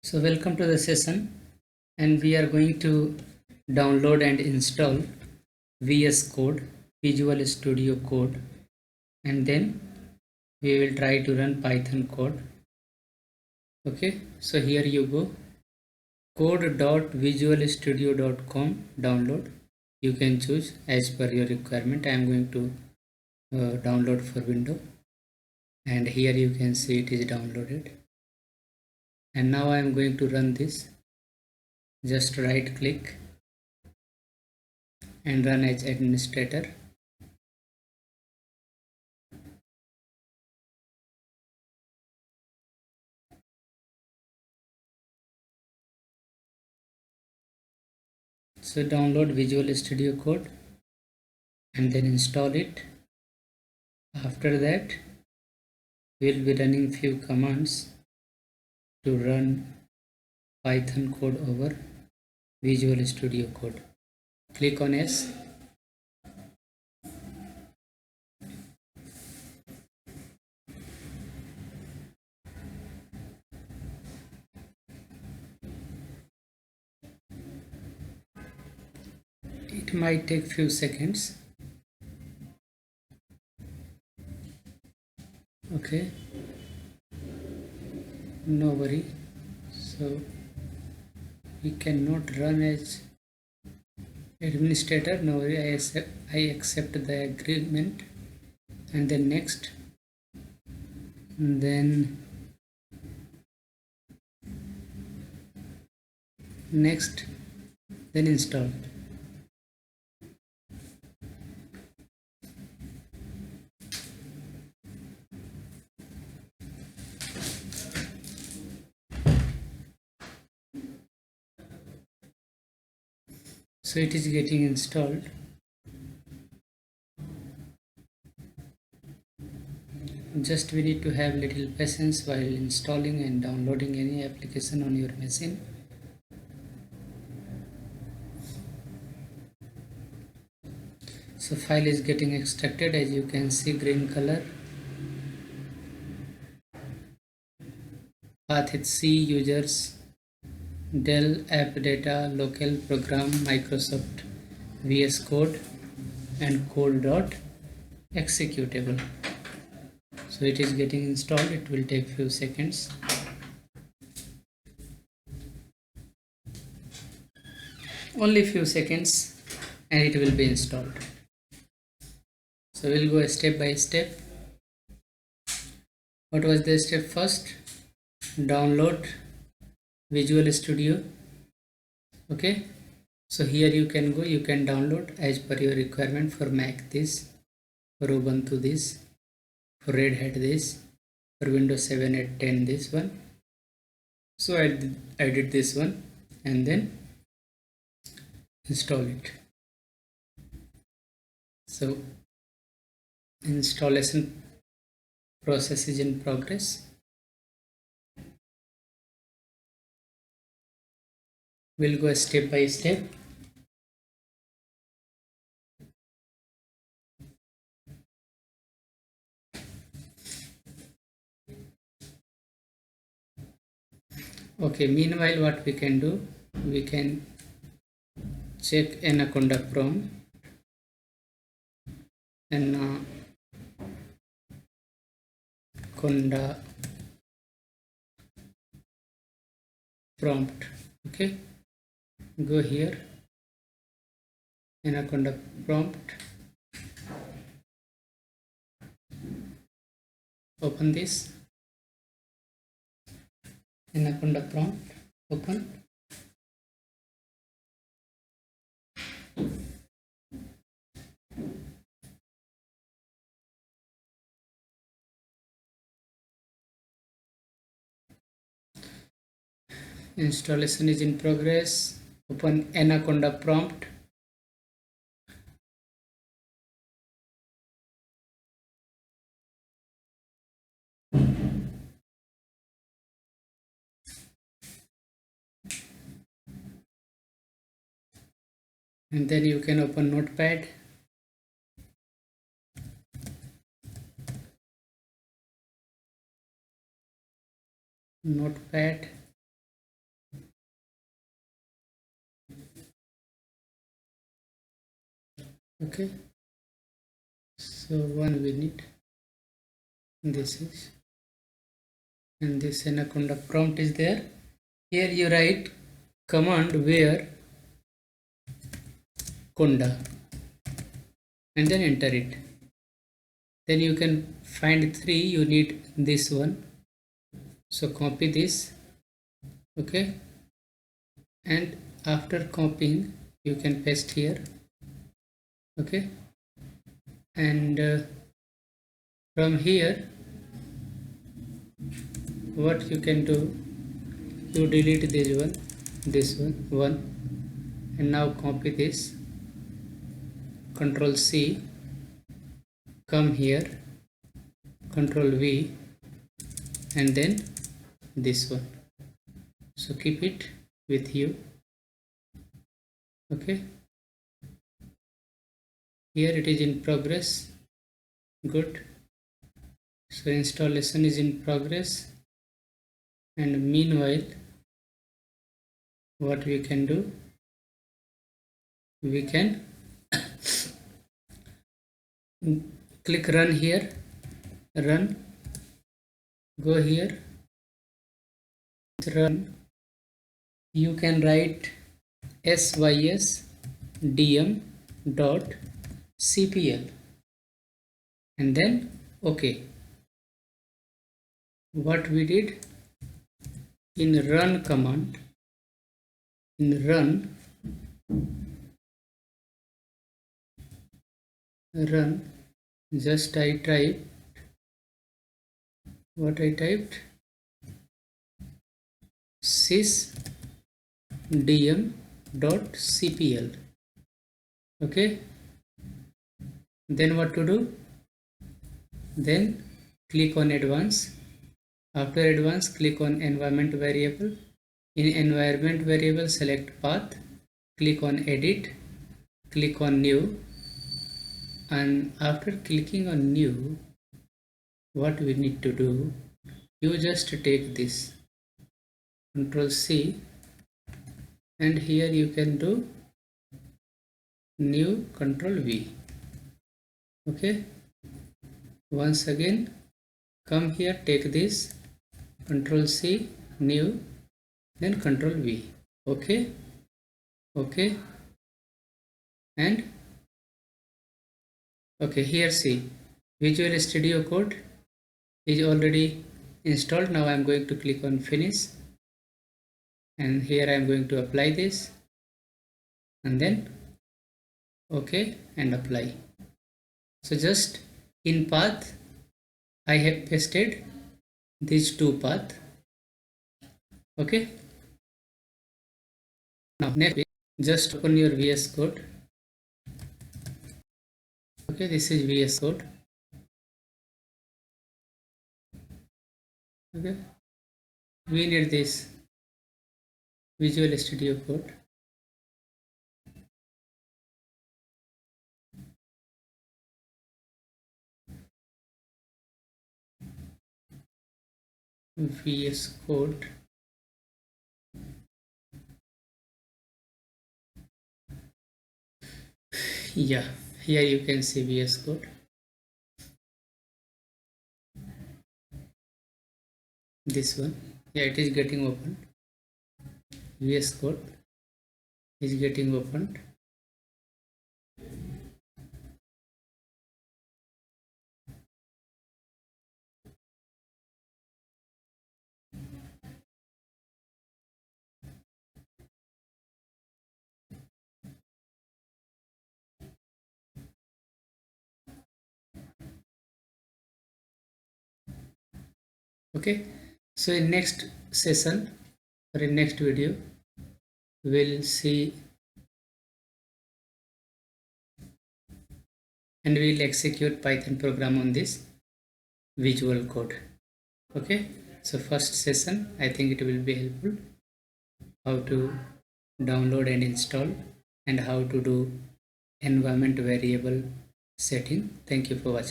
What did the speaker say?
So welcome to the session, and we are going to download and install VS Code, Visual Studio Code, and then we will try to run Python code. Okay, so here you go, code.visualstudio.com download. You can choose as per your requirement. I am going to download for Windows, and here you can see it is downloaded. And now I am going to run this. Just right click and run as administrator. So download Visual Studio Code and then install it. After that, we'll be running few commands to run Python code over Visual Studio Code. Click on yes. It might take few seconds. Okay, no worry. So we cannot run as administrator. No worry, I accept the agreement, and then next, and then next, then install. So it is getting installed. Just we need to have little patience while installing and downloading any application on your machine. So file is getting extracted, as you can see, green color. Path is C, users, Dell app data, local program, Microsoft VS Code, and code.executable. So it is getting installed. It will take few seconds. Only few seconds and it will be installed. So we'll go step by step. What was the step first? Download Visual Studio. Okay, so here you can go, you can download as per your requirement. For Mac this, for Ubuntu this, for Red Hat this, for Windows 7 and 10 this one. So I did this one and then install it. So installation process is in progress. We'll go step by step. Okay, meanwhile what we can do, we can check Anaconda prompt and Anaconda prompt. Okay, go here, Anaconda prompt, open this, Anaconda prompt, open. Installation is in progress. Open Anaconda prompt. And then you can open Notepad. Notepad. Okay, so one we need, this is, and this Anaconda prompt is there. Here you write command where conda and then enter it. Then you can find 3, you need this one, so copy this. Okay, and after copying you can paste here. Okay, and from here what you can do, you delete this one, and now copy this, Control C, come here, Control V, and then this one, so keep it with you. Okay, here it is in progress. Good, so installation is in progress, and meanwhile what we can do, we can click run here, run, go here, run. You can write sysdm.cpl and then okay. What we did in run command, in run, just I type what I typed, sysdm.cpl. okay, then what to do, then click on advanced. After advanced, click on environment variable. In environment variable, select path, click on edit, click on new, and after clicking on new, what we need to do, you just take this, Control C, and here you can do new, Control V. Okay, once again come here, take this, Control C, new, then Control V. Okay, okay, and okay, here see, Visual Studio Code is already installed. Now I am going to click on finish, and here I am going to apply this, and then okay, and apply. So just in path I have pasted these two paths. Okay, now next just open your VS Code. Okay, this is VS Code. Okay, we need this Visual Studio Code. VS Code. Yeah, here you can see VS Code. This one, yeah, it is getting opened. VS Code is getting opened. Okay, so in next session or in next video we'll see and we'll execute Python program on this Visual Code. Okay, so first session I think it will be helpful, how to download and install and how to do environment variable setting. Thank you for watching.